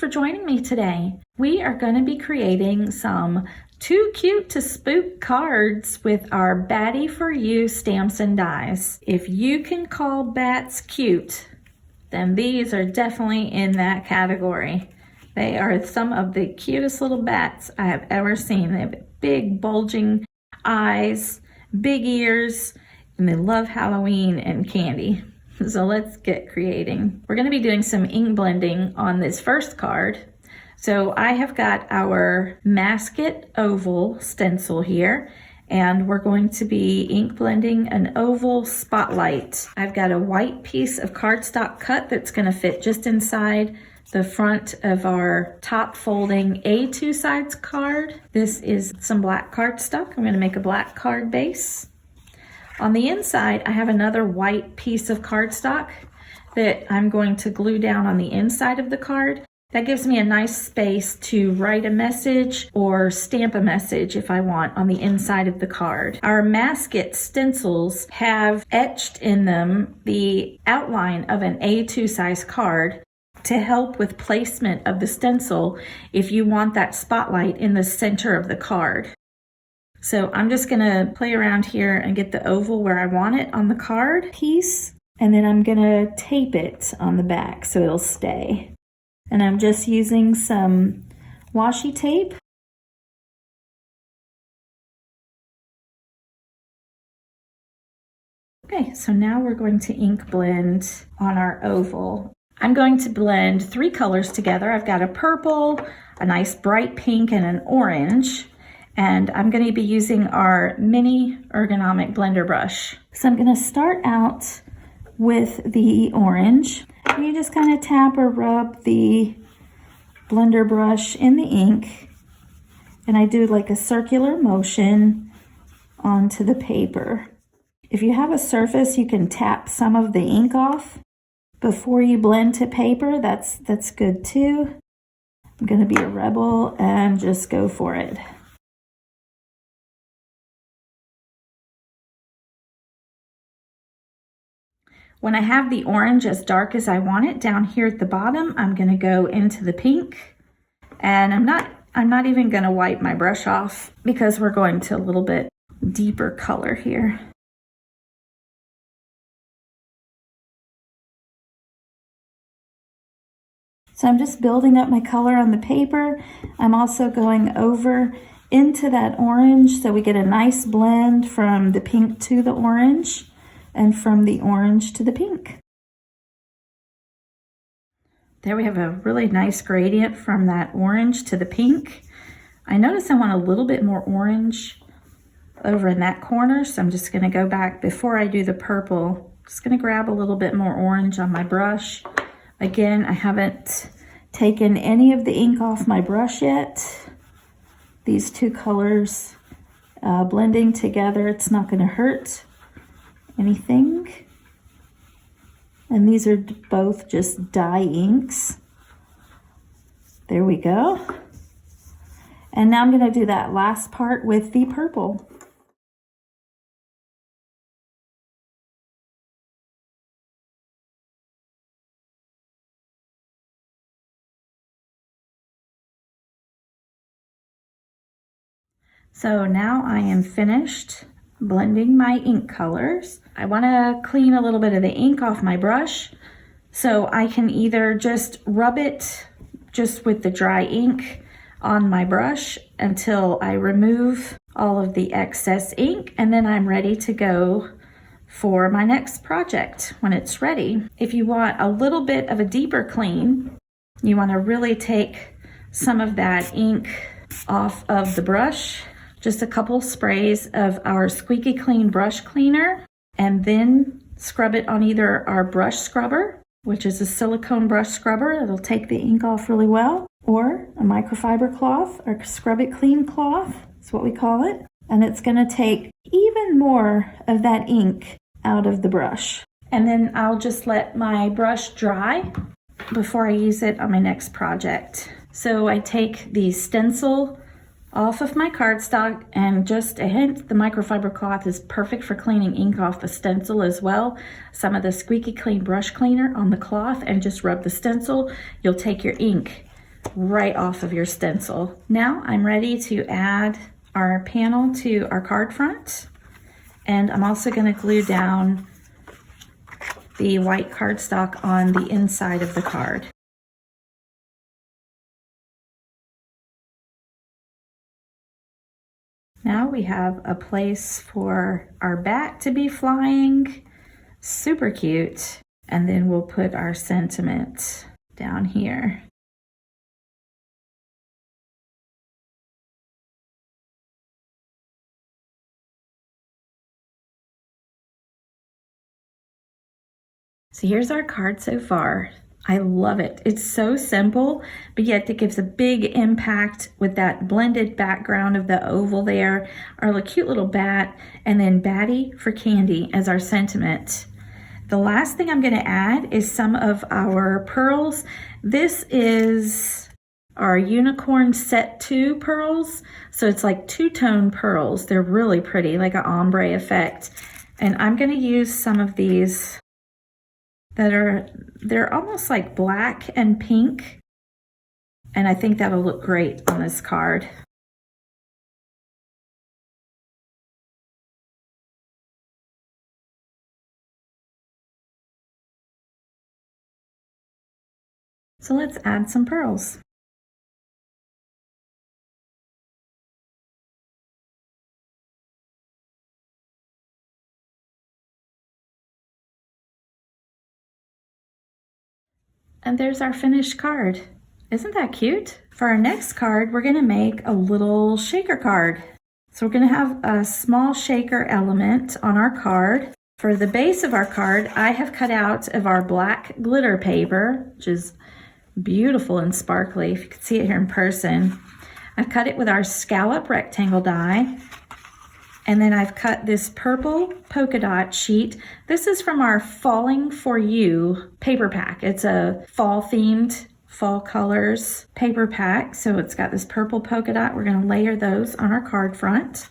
for joining me today. We are going to be creating some Too Cute to Spook cards with our Batty for You stamps and dies. If you can call bats cute, then these are definitely in that category. They are some of the cutest little bats I have ever seen. They have big bulging eyes, big ears, and they love Halloween and candy. So let's get creating. We're going to be doing some ink blending on this first card. So I have got our Mask It oval stencil here, and we're going to be ink blending an oval spotlight. I've got a white piece of cardstock cut that's going to fit just inside the front of our top folding A2 sides card. This is some black cardstock. I'm going to make a black card base. On the inside, I have another white piece of cardstock that I'm going to glue down on the inside of the card. That gives me a nice space to write a message or stamp a message if I want on the inside of the card. Our Mask It stencils have etched in them the outline of an A2 size card to help with placement of the stencil if you want that spotlight in the center of the card. So I'm just gonna play around here and get the oval where I want it on the card piece, and then I'm gonna tape it on the back so it'll stay. And I'm just using some washi tape. Okay, so now we're going to ink blend on our oval. I'm going to blend 3 colors together. I've got a purple, a nice bright pink, and an orange. And I'm going to be using our mini ergonomic blender brush. So I'm going to start out with the orange. You just kind of tap or rub the blender brush in the ink, and I do like a circular motion onto the paper. If you have a surface, you can tap some of the ink off before you blend to paper. That's good too. I'm going to be a rebel and just go for it. When I have the orange as dark as I want it down here at the bottom, I'm going to go into the pink, and I'm not even going to wipe my brush off because we're going to a little bit deeper color here. So I'm just building up my color on the paper. I'm also going over into that orange so we get a nice blend from the pink to the orange, and from the orange to the pink. There we have a really nice gradient from that orange to the pink. I notice I want a little bit more orange over in that corner, so I'm just gonna go back before I do the purple. Just gonna grab a little bit more orange on my brush. Again, I haven't taken any of the ink off my brush yet. These 2 colors blending together, it's not gonna hurt anything. And these are both just dye inks. There we go. And now I'm going to do that last part with the purple. So now I am finished blending my ink colors. I want to clean a little bit of the ink off my brush, so I can either just rub it just with the dry ink on my brush until I remove all of the excess ink, and then I'm ready to go for my next project when it's ready. If you want a little bit of a deeper clean, you want to really take some of that ink off of the brush, just a couple sprays of our Squeaky Clean brush cleaner, and then scrub it on either our brush scrubber, which is a silicone brush scrubber. It'll take the ink off really well, or a microfiber cloth or Scrub It Clean cloth, that's what we call it. And it's gonna take even more of that ink out of the brush. And then I'll just let my brush dry before I use it on my next project. So I take the stencil off of my cardstock, and just a hint, the microfiber cloth is perfect for cleaning ink off the stencil as well. Some of the Squeaky Clean brush cleaner on the cloth, and just rub the stencil. You'll take your ink right off of your stencil. Now I'm ready to add our panel to our card front, and I'm also going to glue down the white cardstock on the inside of the card. Now we have a place for our bat to be flying. Super cute. And then we'll put our sentiment down here. So here's our card so far. I love it. It's so simple, but yet it gives a big impact with that blended background of the oval there, our cute little bat, and then Batty for candy as our sentiment. The last thing I'm going to add is some of our pearls. This is our unicorn set 2 pearls. So it's like 2-tone pearls. They're really pretty, like an ombre effect. And I'm going to use some of these they're almost like black and pink, and I think that'll look great on this card. So let's add some pearls. And there's our finished card. Isn't that cute? For our next card, we're gonna make a little shaker card. So we're gonna have a small shaker element on our card. For the base of our card, I have cut out of our black glitter paper, which is beautiful and sparkly, if you could see it here in person. I've cut it with our scallop rectangle die. And then I've cut this purple polka dot sheet. This is from our Falling For You paper pack. It's a fall themed, fall colors paper pack. So it's got this purple polka dot. We're gonna layer those on our card front.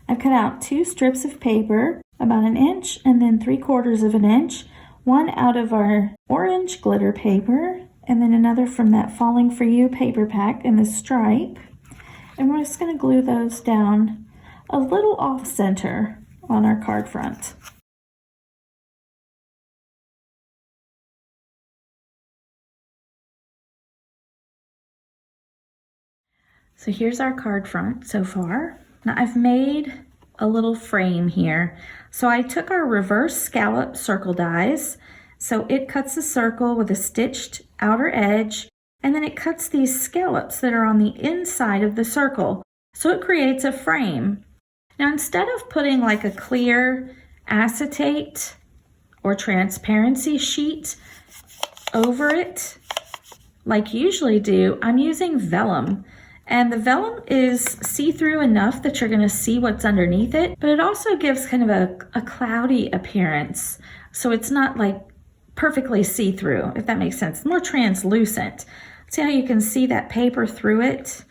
I've cut out 2 strips of paper, about 1 inch and then 3/4 of an inch. One out of our orange glitter paper, and then another from that Falling For You paper pack in the stripe. And we're just going to glue those down a little off center on our card front. So here's our card front so far. Now I've made a little frame here. So I took our reverse scallop circle dies. So it cuts a circle with a stitched outer edge, and then it cuts these scallops that are on the inside of the circle. So it creates a frame. Now instead of putting like a clear acetate or transparency sheet over it, like you usually do, I'm using vellum. And the vellum is see-through enough that you're gonna see what's underneath it, but it also gives kind of a cloudy appearance. So it's not like perfectly see-through, if that makes sense. More translucent. See how you can see that paper through it?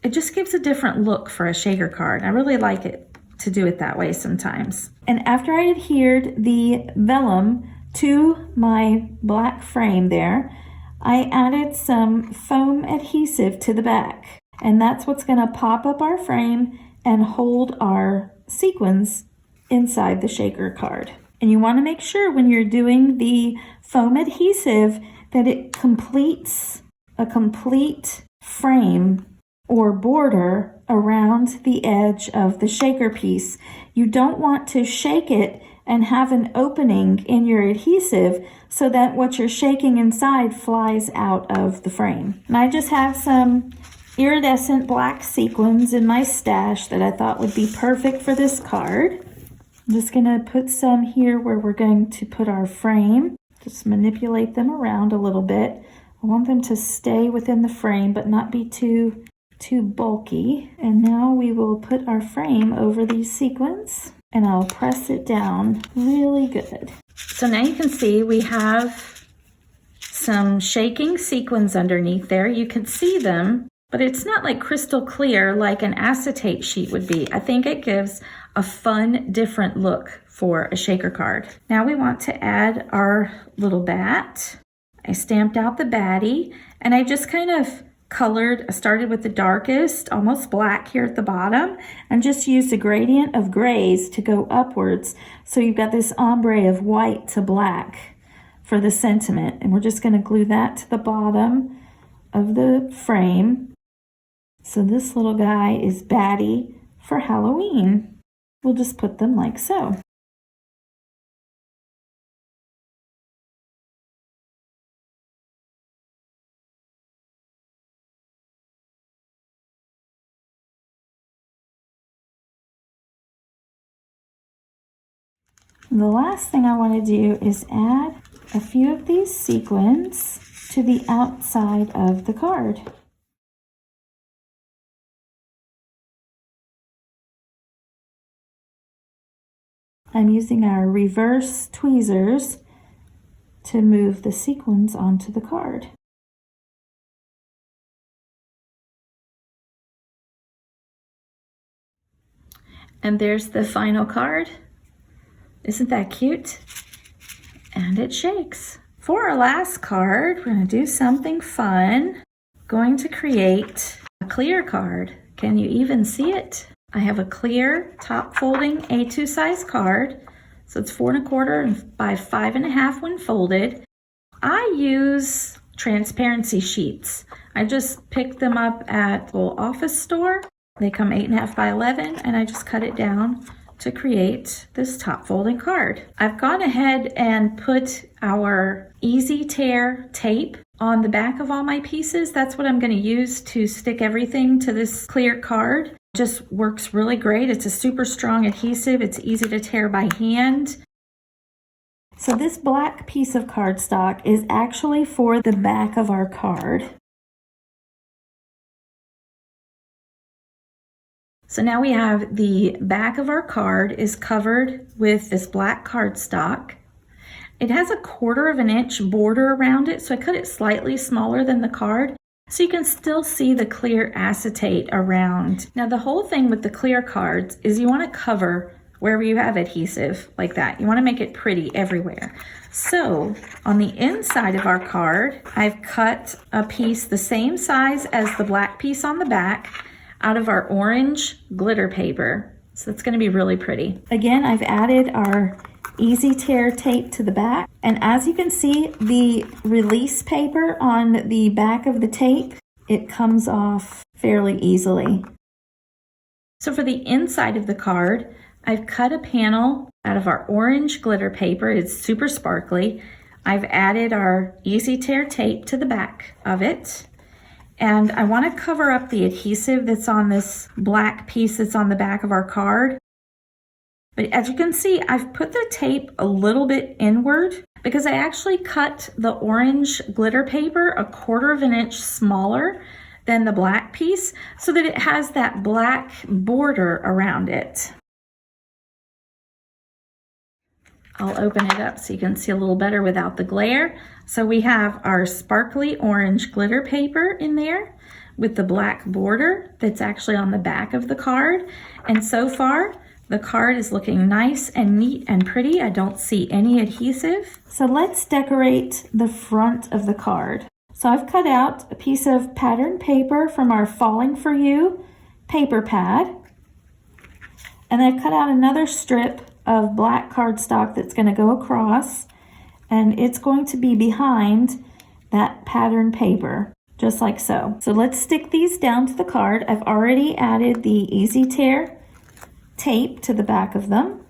It just gives a different look for a shaker card. I really like it to do it that way sometimes. And after I adhered the vellum to my black frame there, I added some foam adhesive to the back. And that's what's gonna pop up our frame and hold our sequins inside the shaker card. And you want to make sure when you're doing the foam adhesive that it completes a complete frame or border around the edge of the shaker piece. You don't want to shake it and have an opening in your adhesive so that what you're shaking inside flies out of the frame. And I just have some iridescent black sequins in my stash that I thought would be perfect for this card. I'm just going to put some here where we're going to put our frame. Just manipulate them around a little bit. I want them to stay within the frame but not be too bulky. And now we will put our frame over these sequins and I'll press it down really good. So now you can see we have some shaking sequins underneath there. You can see them, but it's not like crystal clear like an acetate sheet would be. I think it gives a fun, different look for a shaker card. Now we want to add our little bat. I stamped out the Batty, and I just kind of colored, I started with the darkest, almost black here at the bottom, and just used a gradient of grays to go upwards. So you've got this ombre of white to black for the sentiment. And we're just going to glue that to the bottom of the frame. So this little guy is Batty for Halloween. We'll just put them like so. The last thing I want to do is add a few of these sequins to the outside of the card. I'm using our reverse tweezers to move the sequins onto the card. And there's the final card. Isn't that cute? And it shakes. For our last card, we're going to do something fun. Going to create a clear card. Can you even see it? I have a clear top folding A2 size card. So it's 4 1/4 by 5 1/2 when folded. I use transparency sheets. I just picked them up at a little office store. They come 8 1/2 by 11, and I just cut it down to create this top folding card. I've gone ahead and put our easy tear tape on the back of all my pieces. That's what I'm going to use to stick everything to this clear card. Just works really great. It's a super strong adhesive. It's easy to tear by hand. So this black piece of cardstock is actually for the back of our card. So now we have the back of our card is covered with this black cardstock. It has a 1/4 inch border around it, so I cut it slightly smaller than the card so you can still see the clear acetate around. Now the whole thing with the clear cards is you want to cover wherever you have adhesive like that. You want to make it pretty everywhere. So on the inside of our card, I've cut a piece the same size as the black piece on the back out of our orange glitter paper. So it's going to be really pretty. Again, I've added our easy tear tape to the back. And as you can see, the release paper on the back of the tape, it comes off fairly easily. So for the inside of the card, I've cut a panel out of our orange glitter paper. It's super sparkly. I've added our easy tear tape to the back of it. And I want to cover up the adhesive that's on this black piece that's on the back of our card. But as you can see, I've put the tape a little bit inward because I actually cut the orange glitter paper a 1/4 inch smaller than the black piece so that it has that black border around it. I'll open it up so you can see a little better without the glare. So we have our sparkly orange glitter paper in there with the black border that's actually on the back of the card. And so far, the card is looking nice and neat and pretty. I don't see any adhesive. So let's decorate the front of the card. So I've cut out a piece of patterned paper from our Falling For You paper pad. And I've cut out another strip of black cardstock that's going to go across, and it's going to be behind that pattern paper, just like so. So let's stick these down to the card. I've already added the easy tear tape to the back of them.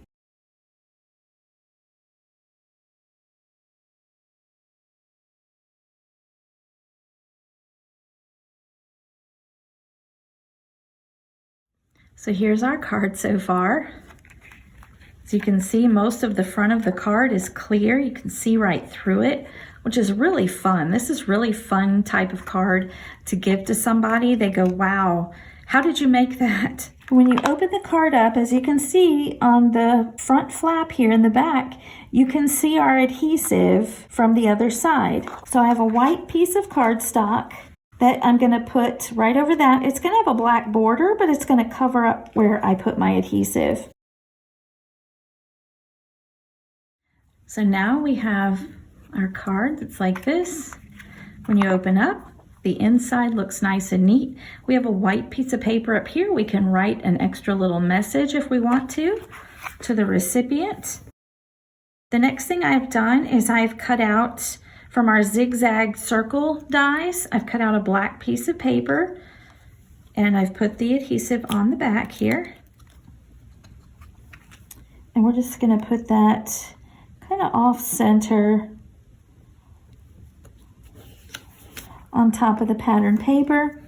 So here's our card so far. As you can see, most of the front of the card is clear. You can see right through it, which is really fun. This is really fun type of card to give to somebody. They go, wow, how did you make that? When you open the card up, as you can see on the front flap here in the back, you can see our adhesive from the other side. So I have a white piece of cardstock that I'm going to put right over that. It's going to have a black border, but it's going to cover up where I put my adhesive. So now we have our card that's like this. When you open up, the inside looks nice and neat. We have a white piece of paper up here. We can write an extra little message if we want to the recipient. The next thing I've done is I've cut out from our zigzag circle dies, I've cut out a black piece of paper and I've put the adhesive on the back here. And we're just gonna put that kind of off center on top of the pattern paper.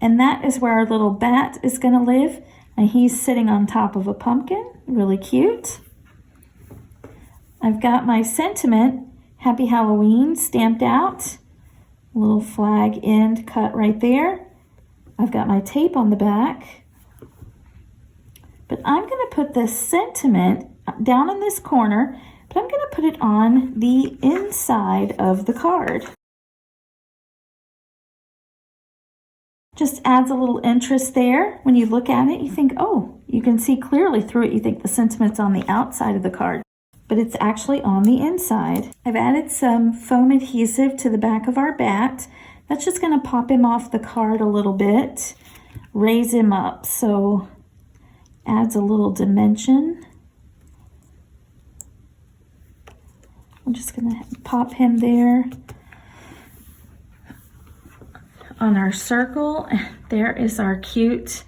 And that is where our little bat is gonna live. And he's sitting on top of a pumpkin, really cute. I've got my sentiment, Happy Halloween, stamped out. A little flag end cut right there. I've got my tape on the back. But I'm gonna put this sentiment down in this corner, but I'm gonna put it on the inside of the card. Just adds a little interest there. When you look at it, you think, oh, you can see clearly through it. You think the sentiment's on the outside of the card, but it's actually on the inside. I've added some foam adhesive to the back of our bat. That's just gonna pop him off the card a little bit, raise him up, so adds a little dimension. I'm just gonna pop him there. On our circle, there is our cute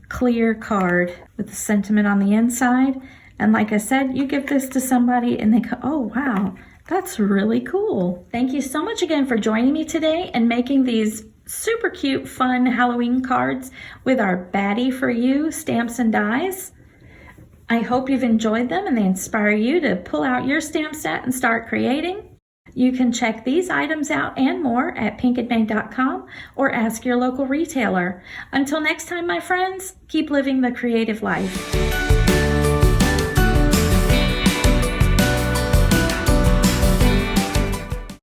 clear card with the sentiment on the inside. And like I said, you give this to somebody and they go, oh wow, that's really cool. Thank you so much again for joining me today and making these super cute, fun Halloween cards with our Batty for You stamps and dies. I hope you've enjoyed them and they inspire you to pull out your stamp set and start creating. You can check these items out and more at pinkandmay.com or ask your local retailer. Until next time, my friends, keep living the creative life.